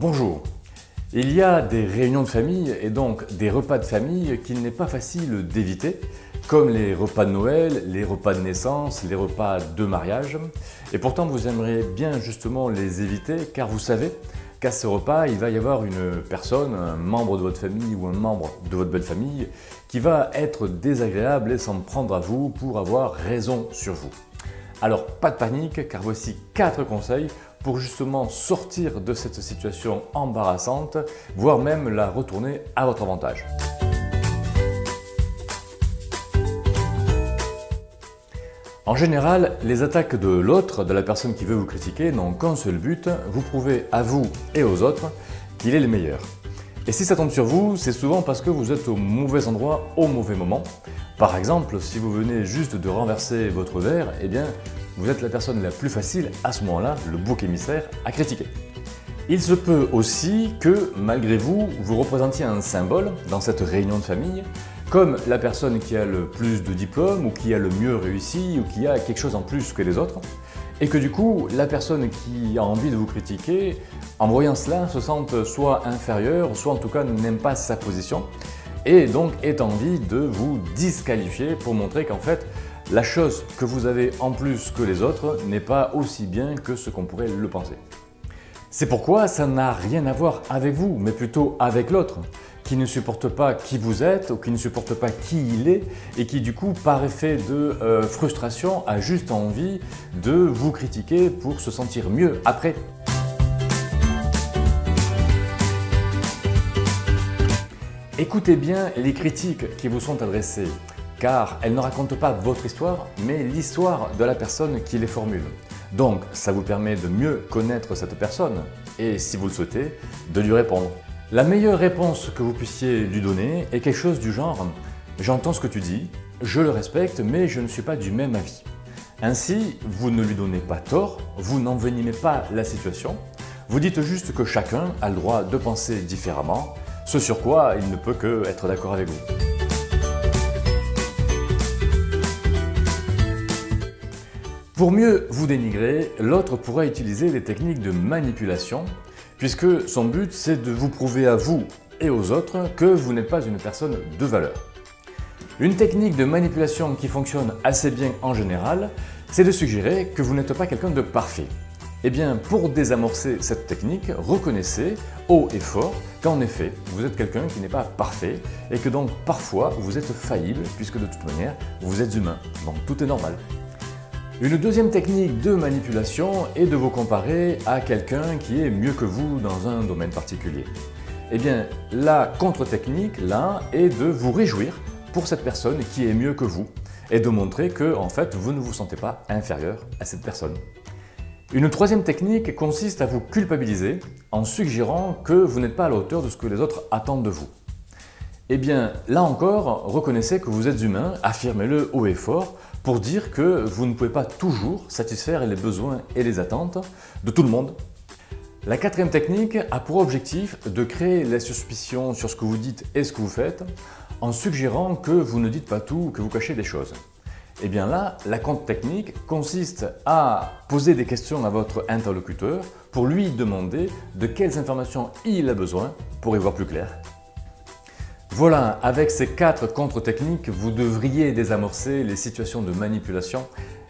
Bonjour. Il y a des réunions de famille et donc des repas de famille qu'il n'est pas facile d'éviter, comme les repas de Noël, les repas de naissance, les repas de mariage. Et pourtant vous aimeriez bien justement les éviter car vous savez qu'à ce repas il va y avoir une personne, un membre de votre famille ou un membre de votre belle famille qui va être désagréable et s'en prendre à vous pour avoir raison sur vous. Alors pas de panique car voici 4 conseils pour justement sortir de cette situation embarrassante, voire même la retourner à votre avantage. En général, les attaques de l'autre, de la personne qui veut vous critiquer, n'ont qu'un seul but, vous prouver à vous et aux autres qu'il est le meilleur. Et si ça tombe sur vous, c'est souvent parce que vous êtes au mauvais endroit au mauvais moment. Par exemple, si vous venez juste de renverser votre verre, eh bien, vous êtes la personne la plus facile à ce moment-là, le bouc émissaire, à critiquer. Il se peut aussi que, malgré vous, vous représentiez un symbole dans cette réunion de famille, comme la personne qui a le plus de diplômes, ou qui a le mieux réussi, ou qui a quelque chose en plus que les autres, et que du coup, la personne qui a envie de vous critiquer, en voyant cela, se sente soit inférieure, soit en tout cas n'aime pas sa position, et donc ait envie de vous disqualifier pour montrer qu'en fait, la chose que vous avez en plus que les autres n'est pas aussi bien que ce qu'on pourrait le penser. C'est pourquoi ça n'a rien à voir avec vous, mais plutôt avec l'autre, qui ne supporte pas qui vous êtes ou qui ne supporte pas qui il est et qui du coup, par effet de frustration, a juste envie de vous critiquer pour se sentir mieux après. Écoutez bien les critiques qui vous sont adressées, car elles ne racontent pas votre histoire, mais l'histoire de la personne qui les formule. Donc, ça vous permet de mieux connaître cette personne et, si vous le souhaitez, de lui répondre. La meilleure réponse que vous puissiez lui donner est quelque chose du genre « J'entends ce que tu dis, je le respecte, mais je ne suis pas du même avis ». Ainsi, vous ne lui donnez pas tort, vous n'envenimez pas la situation, vous dites juste que chacun a le droit de penser différemment, ce sur quoi il ne peut que être d'accord avec vous. Pour mieux vous dénigrer, l'autre pourra utiliser des techniques de manipulation, puisque son but c'est de vous prouver à vous et aux autres que vous n'êtes pas une personne de valeur. Une technique de manipulation qui fonctionne assez bien en général, c'est de suggérer que vous n'êtes pas quelqu'un de parfait. Eh bien, pour désamorcer cette technique, reconnaissez haut et fort qu'en effet, vous êtes quelqu'un qui n'est pas parfait et que donc parfois vous êtes faillible, puisque de toute manière, vous êtes humain, donc tout est normal. Une deuxième technique de manipulation est de vous comparer à quelqu'un qui est mieux que vous dans un domaine particulier. Eh bien, la contre-technique, là, est de vous réjouir pour cette personne qui est mieux que vous et de montrer que, en fait, vous ne vous sentez pas inférieur à cette personne. Une troisième technique consiste à vous culpabiliser en suggérant que vous n'êtes pas à la hauteur de ce que les autres attendent de vous. Eh bien, là encore, reconnaissez que vous êtes humain, affirmez-le haut et fort, pour dire que vous ne pouvez pas toujours satisfaire les besoins et les attentes de tout le monde. La quatrième technique a pour objectif de créer la suspicion sur ce que vous dites et ce que vous faites, en suggérant que vous ne dites pas tout, que vous cachez des choses. Et bien là, la contre-technique consiste à poser des questions à votre interlocuteur pour lui demander de quelles informations il a besoin pour y voir plus clair. Voilà, avec ces 4 contre-techniques, vous devriez désamorcer les situations de manipulation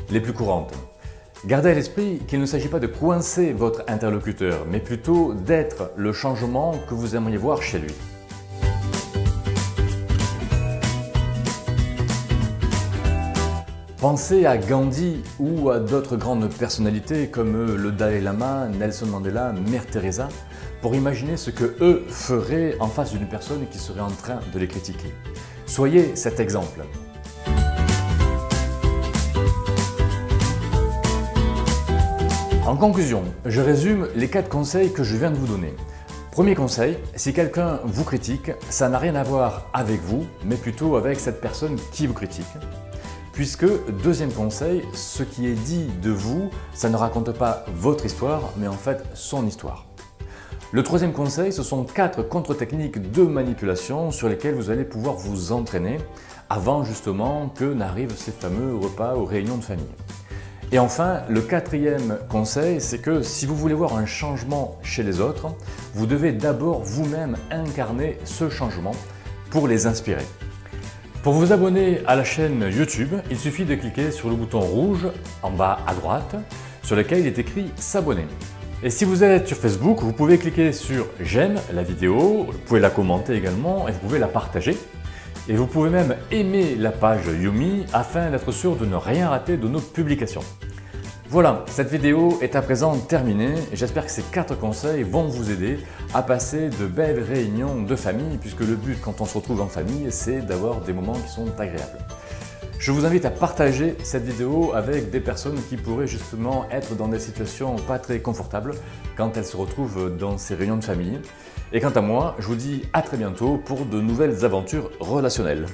les plus courantes. Gardez à l'esprit qu'il ne s'agit pas de coincer votre interlocuteur, mais plutôt d'être le changement que vous aimeriez voir chez lui. Pensez à Gandhi ou à d'autres grandes personnalités comme le Dalai Lama, Nelson Mandela, Mère Teresa, pour imaginer ce que eux feraient en face d'une personne qui serait en train de les critiquer. Soyez cet exemple. En conclusion, je résume les 4 conseils que je viens de vous donner. Premier conseil, si quelqu'un vous critique, ça n'a rien à voir avec vous, mais plutôt avec cette personne qui vous critique. Puisque, deuxième conseil, ce qui est dit de vous, ça ne raconte pas votre histoire, mais en fait son histoire. Le troisième conseil, ce sont 4 contre-techniques de manipulation sur lesquelles vous allez pouvoir vous entraîner avant justement que n'arrivent ces fameux repas ou réunions de famille. Et enfin, le 4e conseil, c'est que si vous voulez voir un changement chez les autres, vous devez d'abord vous-même incarner ce changement pour les inspirer. Pour vous abonner à la chaîne YouTube, il suffit de cliquer sur le bouton rouge en bas à droite sur lequel il est écrit « S'abonner ». Et si vous êtes sur Facebook, vous pouvez cliquer sur « J'aime la vidéo », vous pouvez la commenter également et vous pouvez la partager. Et vous pouvez même aimer la page Yumi afin d'être sûr de ne rien rater de nos publications. Voilà, cette vidéo est à présent terminée et j'espère que ces 4 conseils vont vous aider à passer de belles réunions de famille puisque le but quand on se retrouve en famille, c'est d'avoir des moments qui sont agréables. Je vous invite à partager cette vidéo avec des personnes qui pourraient justement être dans des situations pas très confortables quand elles se retrouvent dans ces réunions de famille. Et quant à moi, je vous dis à très bientôt pour de nouvelles aventures relationnelles.